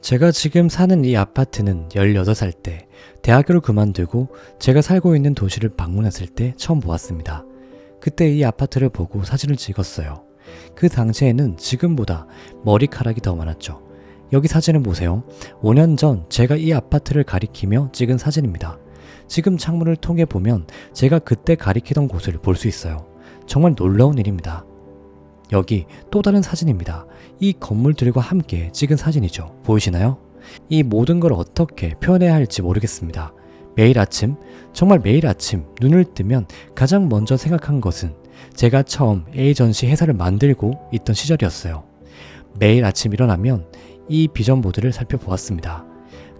제가 지금 사는 이 아파트는 18살 때 대학교를 그만두고 제가 살고 있는 도시를 방문했을 때 처음 보았습니다. 그때 이 아파트를 보고 사진을 찍었어요. 그 당시에는 지금보다 머리카락이 더 많았죠. 여기 사진을 보세요. 5년 전 제가 이 아파트를 가리키며 찍은 사진입니다. 지금 창문을 통해 보면 제가 그때 가리키던 곳을 볼 수 있어요. 정말 놀라운 일입니다. 여기 또 다른 사진입니다. 이 건물들과 함께 찍은 사진이죠. 보이시나요? 이 모든 걸 어떻게 표현해야 할지 모르겠습니다. 매일 아침, 정말 매일 아침 눈을 뜨면 가장 먼저 생각한 것은 제가 처음 에이전시 회사를 만들고 있던 시절이었어요. 매일 아침 일어나면 이 비전보드를 살펴보았습니다.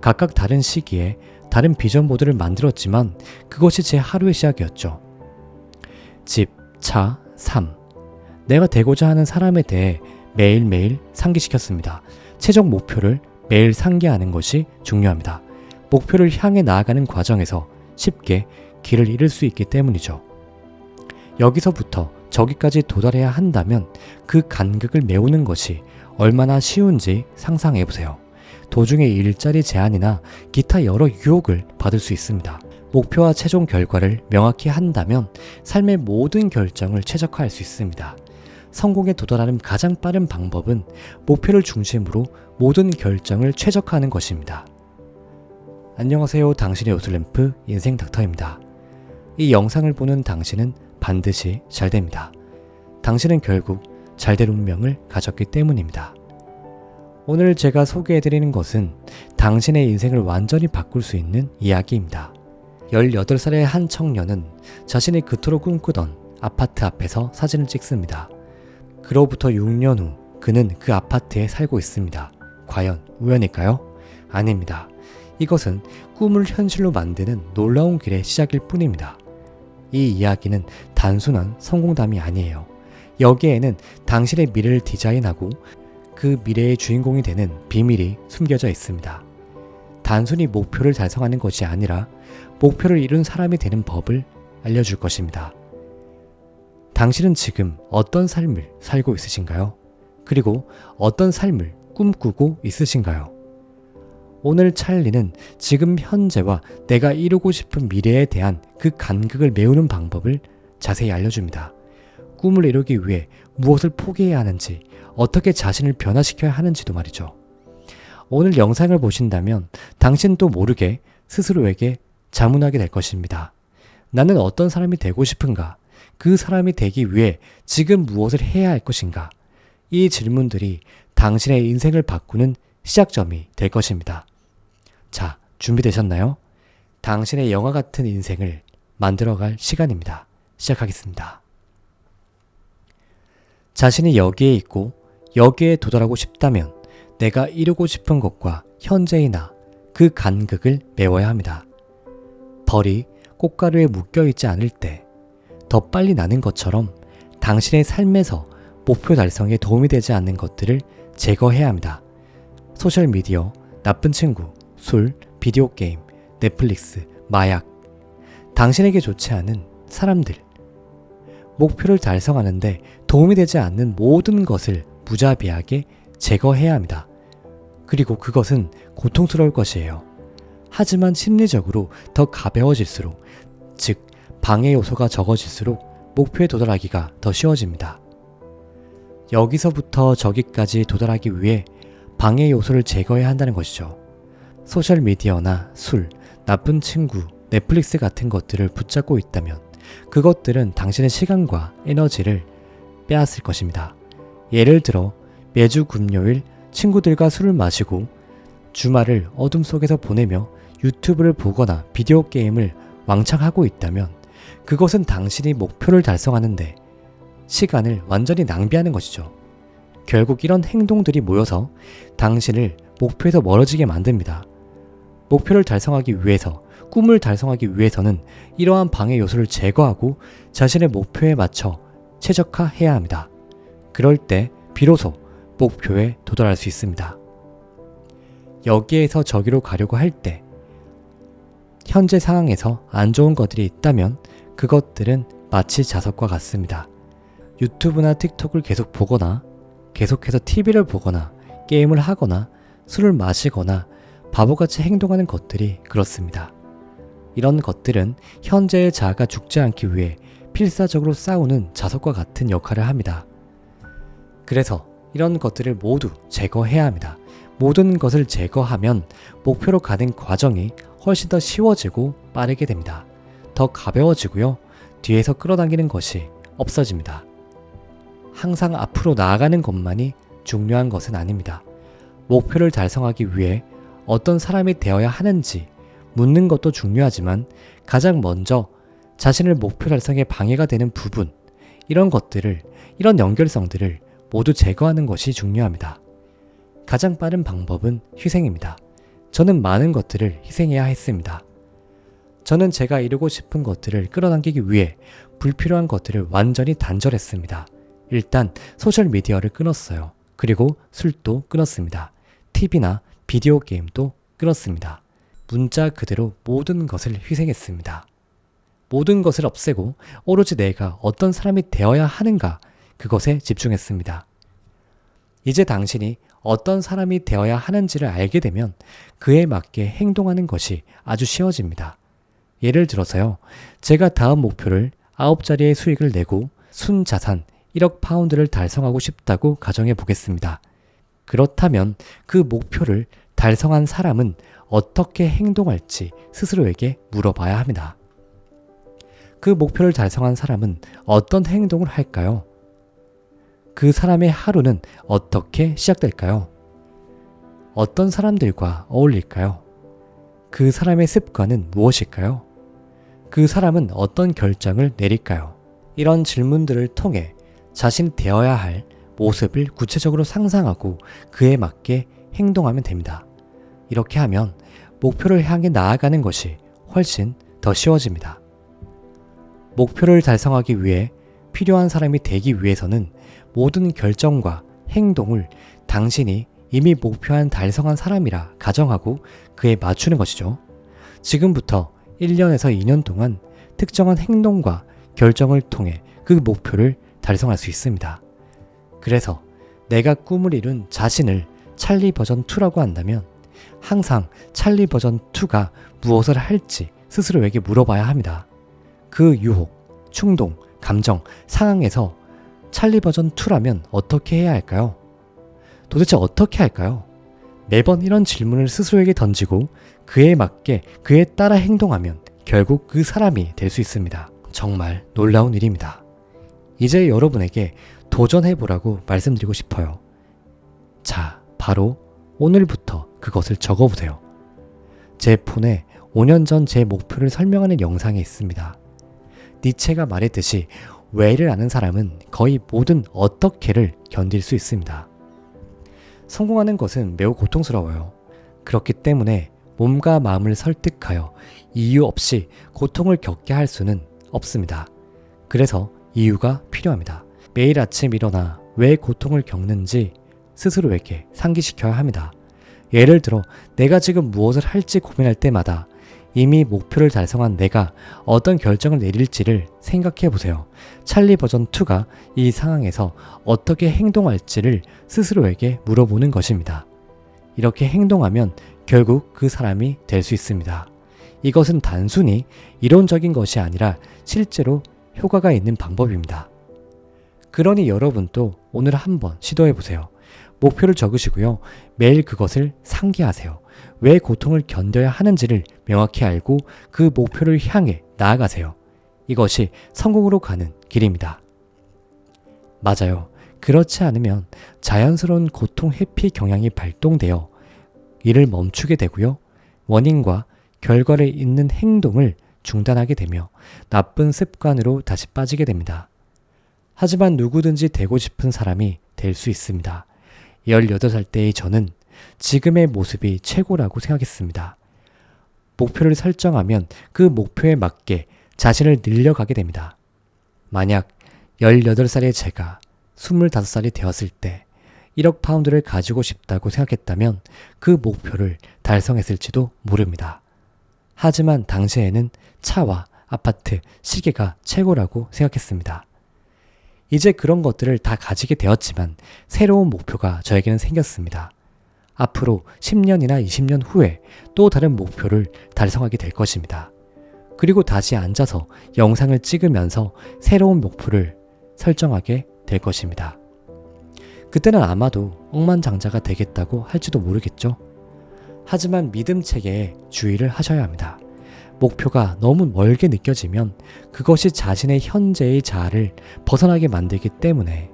각각 다른 시기에 다른 비전보드를 만들었지만 그것이 제 하루의 시작이었죠. 집, 차, 삶. 내가 되고자 하는 사람에 대해 매일매일 상기시켰습니다. 최종 목표를 매일 상기하는 것이 중요합니다. 목표를 향해 나아가는 과정에서 쉽게 길을 잃을 수 있기 때문이죠. 여기서부터 저기까지 도달해야 한다면 그 간극을 메우는 것이 얼마나 쉬운지 상상해보세요. 도중에 일자리 제한이나 기타 여러 유혹을 받을 수 있습니다. 목표와 최종 결과를 명확히 한다면 삶의 모든 결정을 최적화할 수 있습니다. 성공에 도달하는 가장 빠른 방법은 목표를 중심으로 모든 결정을 최적화하는 것입니다. 안녕하세요. 당신의 요술램프 인생 닥터입니다. 이 영상을 보는 당신은 반드시 잘 됩니다. 당신은 결국 잘될 운명을 가졌기 때문입니다. 오늘 제가 소개해드리는 것은 당신의 인생을 완전히 바꿀 수 있는 이야기입니다. 18살의 한 청년은 자신이 그토록 꿈꾸던 아파트 앞에서 사진을 찍습니다. 그로부터 6년 후 그는 그 아파트에 살고 있습니다. 과연 우연일까요? 아닙니다. 이것은 꿈을 현실로 만드는 놀라운 길의 시작일 뿐입니다. 이 이야기는 단순한 성공담이 아니에요. 여기에는 당신의 미래를 디자인하고 그 미래의 주인공이 되는 비밀이 숨겨져 있습니다. 단순히 목표를 달성하는 것이 아니라 목표를 이룬 사람이 되는 법을 알려줄 것입니다. 당신은 지금 어떤 삶을 살고 있으신가요? 그리고 어떤 삶을 꿈꾸고 있으신가요? 오늘 찰리는 지금 현재와 내가 이루고 싶은 미래에 대한 그 간극을 메우는 방법을 자세히 알려줍니다. 꿈을 이루기 위해 무엇을 포기해야 하는지, 어떻게 자신을 변화시켜야 하는지도 말이죠. 오늘 영상을 보신다면 당신도 모르게 스스로에게 자문하게 될 것입니다. 나는 어떤 사람이 되고 싶은가? 그 사람이 되기 위해 지금 무엇을 해야 할 것인가? 이 질문들이 당신의 인생을 바꾸는 시작점이 될 것입니다. 자, 준비되셨나요? 당신의 영화 같은 인생을 만들어갈 시간입니다. 시작하겠습니다. 자신이 여기에 있고 여기에 도달하고 싶다면 내가 이루고 싶은 것과 현재이나 그 간극을 메워야 합니다. 벌이 꽃가루에 묶여있지 않을 때 더 빨리 나는 것처럼 당신의 삶에서 목표 달성에 도움이 되지 않는 것들을 제거해야 합니다. 소셜미디어, 나쁜 친구, 술, 비디오 게임, 넷플릭스, 마약, 당신에게 좋지 않은 사람들, 목표를 달성하는데 도움이 되지 않는 모든 것을 무자비하게 제거해야 합니다. 그리고 그것은 고통스러울 것이에요. 하지만 심리적으로 더 가벼워질수록, 즉 방해 요소가 적어질수록 목표에 도달하기가 더 쉬워집니다. 여기서부터 저기까지 도달하기 위해 방해 요소를 제거해야 한다는 것이죠. 소셜미디어나 술, 나쁜 친구, 넷플릭스 같은 것들을 붙잡고 있다면 그것들은 당신의 시간과 에너지를 빼앗을 것입니다. 예를 들어 매주 금요일 친구들과 술을 마시고 주말을 어둠 속에서 보내며 유튜브를 보거나 비디오 게임을 왕창 하고 있다면 그것은 당신이 목표를 달성하는데 시간을 완전히 낭비하는 것이죠. 결국 이런 행동들이 모여서 당신을 목표에서 멀어지게 만듭니다. 목표를 달성하기 위해서, 꿈을 달성하기 위해서는 이러한 방해 요소를 제거하고 자신의 목표에 맞춰 최적화해야 합니다. 그럴 때 비로소 목표에 도달할 수 있습니다. 여기에서 저기로 가려고 할 때 현재 상황에서 안 좋은 것들이 있다면 그것들은 마치 자석과 같습니다. 유튜브나 틱톡을 계속 보거나 계속해서 TV를 보거나 게임을 하거나 술을 마시거나 바보같이 행동하는 것들이 그렇습니다. 이런 것들은 현재의 자아가 죽지 않기 위해 필사적으로 싸우는 자석과 같은 역할을 합니다. 그래서 이런 것들을 모두 제거해야 합니다. 모든 것을 제거하면 목표로 가는 과정이 훨씬 더 쉬워지고 빠르게 됩니다. 더 가벼워지고요. 뒤에서 끌어당기는 것이 없어집니다. 항상 앞으로 나아가는 것만이 중요한 것은 아닙니다. 목표를 달성하기 위해 어떤 사람이 되어야 하는지 묻는 것도 중요하지만 가장 먼저 자신을 목표 달성에 방해가 되는 부분, 이런 것들을, 이런 연결성들을 모두 제거하는 것이 중요합니다. 가장 빠른 방법은 희생입니다. 저는 많은 것들을 희생해야 했습니다. 저는 제가 이루고 싶은 것들을 끌어당기기 위해 불필요한 것들을 완전히 단절했습니다. 일단 소셜미디어를 끊었어요. 그리고 술도 끊었습니다. TV나 비디오 게임도 끊었습니다. 문자 그대로 모든 것을 희생했습니다. 모든 것을 없애고 오로지 내가 어떤 사람이 되어야 하는가, 그것에 집중했습니다. 이제 당신이 어떤 사람이 되어야 하는지를 알게 되면 그에 맞게 행동하는 것이 아주 쉬워집니다. 예를 들어서요. 제가 다음 목표를 9자리의 수익을 내고 순자산 1억 파운드를 달성하고 싶다고 가정해 보겠습니다. 그렇다면 그 목표를 달성한 사람은 어떻게 행동할지 스스로에게 물어봐야 합니다. 그 목표를 달성한 사람은 어떤 행동을 할까요? 그 사람의 하루는 어떻게 시작될까요? 어떤 사람들과 어울릴까요? 그 사람의 습관은 무엇일까요? 그 사람은 어떤 결정을 내릴까요? 이런 질문들을 통해 자신이 되어야 할 모습을 구체적으로 상상하고 그에 맞게 행동하면 됩니다. 이렇게 하면 목표를 향해 나아가는 것이 훨씬 더 쉬워집니다. 목표를 달성하기 위해 필요한 사람이 되기 위해서는 모든 결정과 행동을 당신이 이미 목표한 달성한 사람이라 가정하고 그에 맞추는 것이죠. 지금부터 1년에서 2년 동안 특정한 행동과 결정을 통해 그 목표를 달성할 수 있습니다. 그래서 내가 꿈을 이룬 자신을 찰리 버전 2라고 한다면 항상 찰리 버전 2가 무엇을 할지 스스로에게 물어봐야 합니다. 그 유혹, 충동, 감정, 상황에서 찰리 버전 2라면 어떻게 해야 할까요? 도대체 어떻게 할까요? 매번 이런 질문을 스스로에게 던지고 그에 맞게 그에 따라 행동하면 결국 그 사람이 될 수 있습니다. 정말 놀라운 일입니다. 이제 여러분에게 도전해보라고 말씀드리고 싶어요. 자, 바로 오늘부터 그것을 적어보세요. 제 폰에 5년 전 제 목표를 설명하는 영상이 있습니다. 니체가 말했듯이 왜를 아는 사람은 거의 모든 어떻게를 견딜 수 있습니다. 성공하는 것은 매우 고통스러워요. 그렇기 때문에 몸과 마음을 설득하여 이유 없이 고통을 겪게 할 수는 없습니다. 그래서 이유가 필요합니다. 매일 아침 일어나 왜 고통을 겪는지 스스로에게 상기시켜야 합니다. 예를 들어 내가 지금 무엇을 할지 고민할 때마다 이미 목표를 달성한 내가 어떤 결정을 내릴지를 생각해 보세요. 찰리 버전 2가 이 상황에서 어떻게 행동할지를 스스로에게 물어보는 것입니다. 이렇게 행동하면 결국 그 사람이 될 수 있습니다. 이것은 단순히 이론적인 것이 아니라 실제로 효과가 있는 방법입니다. 그러니 여러분도 오늘 한번 시도해 보세요. 목표를 적으시고요. 매일 그것을 상기하세요. 왜 고통을 견뎌야 하는지를 명확히 알고 그 목표를 향해 나아가세요. 이것이 성공으로 가는 길입니다. 맞아요. 그렇지 않으면 자연스러운 고통 회피 경향이 발동되어 이를 멈추게 되고요. 원인과 결과를 잇는 행동을 중단하게 되며 나쁜 습관으로 다시 빠지게 됩니다. 하지만 누구든지 되고 싶은 사람이 될 수 있습니다. 18살 때의 저는 지금의 모습이 최고라고 생각했습니다. 목표를 설정하면 그 목표에 맞게 자신을 늘려가게 됩니다. 만약 18살의 제가 25살이 되었을 때 1억 파운드를 가지고 싶다고 생각했다면 그 목표를 달성했을지도 모릅니다. 하지만 당시에는 차와 아파트, 시계가 최고라고 생각했습니다. 이제 그런 것들을 다 가지게 되었지만 새로운 목표가 저에게는 생겼습니다. 앞으로 10년이나 20년 후에 또 다른 목표를 달성하게 될 것입니다. 그리고 다시 앉아서 영상을 찍으면서 새로운 목표를 설정하게 될 것입니다. 그때는 아마도 억만장자가 되겠다고 할지도 모르겠죠. 하지만 믿음 체계에 주의를 하셔야 합니다. 목표가 너무 멀게 느껴지면 그것이 자신의 현재의 자아를 벗어나게 만들기 때문에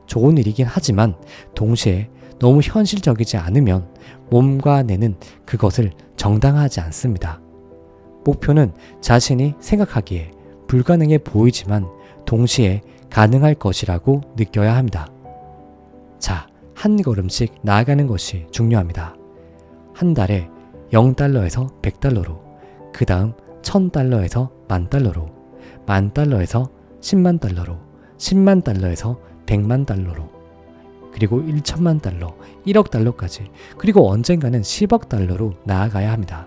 좋은 일이긴 하지만 동시에 너무 현실적이지 않으면 몸과 뇌는 그것을 정당화하지 않습니다. 목표는 자신이 생각하기에 불가능해 보이지만 동시에 가능할 것이라고 느껴야 합니다. 자, 한 걸음씩 나아가는 것이 중요합니다. 한 달에 0달러에서 100달러로, 그 다음 1000달러에서 10,000달러로, 10,000달러에서 10만 달러로, 10만 달러에서 100만 달러로, 그리고 1천만 달러, 1억 달러까지, 그리고 언젠가는 10억 달러로 나아가야 합니다.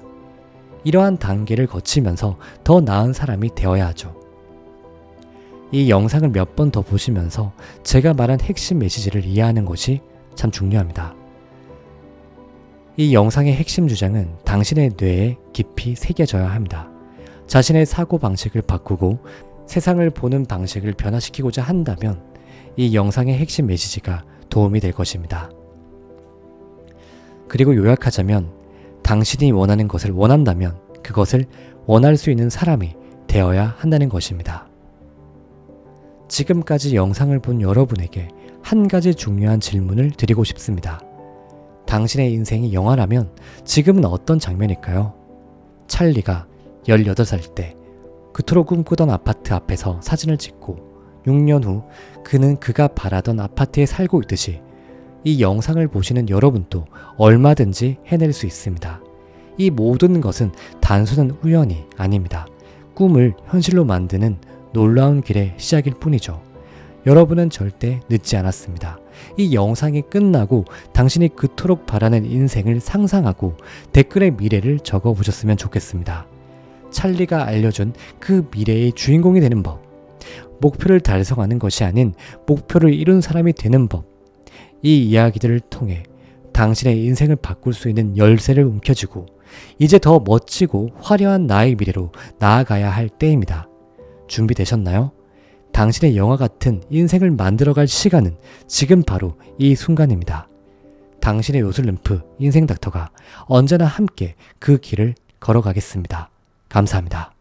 이러한 단계를 거치면서 더 나은 사람이 되어야 하죠. 이 영상을 몇 번 더 보시면서 제가 말한 핵심 메시지를 이해하는 것이 참 중요합니다. 이 영상의 핵심 주장은 당신의 뇌에 깊이 새겨져야 합니다. 자신의 사고방식을 바꾸고 세상을 보는 방식을 변화시키고자 한다면 이 영상의 핵심 메시지가 도움이 될 것입니다. 그리고 요약하자면 당신이 원하는 것을 원한다면 그것을 원할 수 있는 사람이 되어야 한다는 것입니다. 지금까지 영상을 본 여러분에게 한 가지 중요한 질문을 드리고 싶습니다. 당신의 인생이 영화라면 지금은 어떤 장면일까요? 찰리가 18살 때 그토록 꿈꾸던 아파트 앞에서 사진을 찍고 6년 후 그는 그가 바라던 아파트에 살고 있듯이 이 영상을 보시는 여러분도 얼마든지 해낼 수 있습니다. 이 모든 것은 단순한 우연이 아닙니다. 꿈을 현실로 만드는 놀라운 길의 시작일 뿐이죠. 여러분은 절대 늦지 않았습니다. 이 영상이 끝나고 당신이 그토록 바라는 인생을 상상하고 댓글에 미래를 적어보셨으면 좋겠습니다. 찰리가 알려준 그 미래의 주인공이 되는 법, 목표를 달성하는 것이 아닌 목표를 이룬 사람이 되는 법, 이 이야기들을 통해 당신의 인생을 바꿀 수 있는 열쇠를 움켜쥐고 이제 더 멋지고 화려한 나의 미래로 나아가야 할 때입니다. 준비되셨나요? 당신의 영화 같은 인생을 만들어갈 시간은 지금 바로 이 순간입니다. 당신의 요술램프 인생닥터가 언제나 함께 그 길을 걸어가겠습니다. 감사합니다.